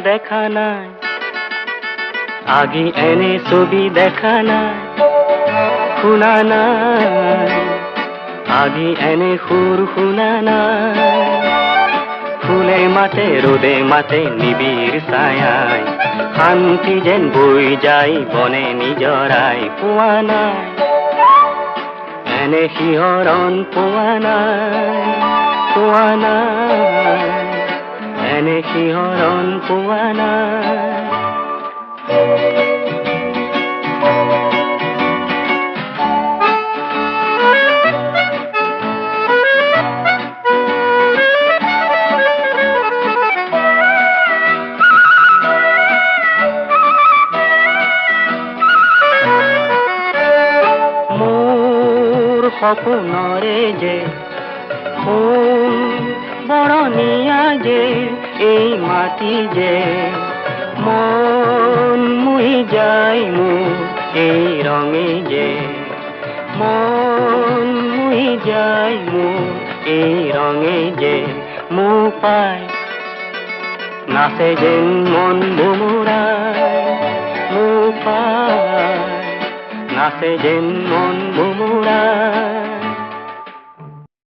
দেখা নাই, আগে এনে ছবি দেখা নাই, শুনা নাই, আগে এনে সুৰ শুনা নাই। ফুলে মাতে ৰোদে মাতে নিবিড় ছায়ায়, শান্তি যেন বৈ যায় বনে নিজৰাই। পোৱা নাই এনে শিহৰণ, পোৱা নাই, পোৱা নাই, এনে শিহৰণ পোৱা নাই। সপোনৰে যে ফুল বৰণীয়া যে, এই মাটি যে মন মুহি যায় মোৰ, এই ৰঙে যে মন মুহি যায় মোৰ, এই ৰঙে যে মোক পায় নাচে যেন মন ভোমোৰাই। মোক পায় নাচে যেন মন ভোমোৰাই।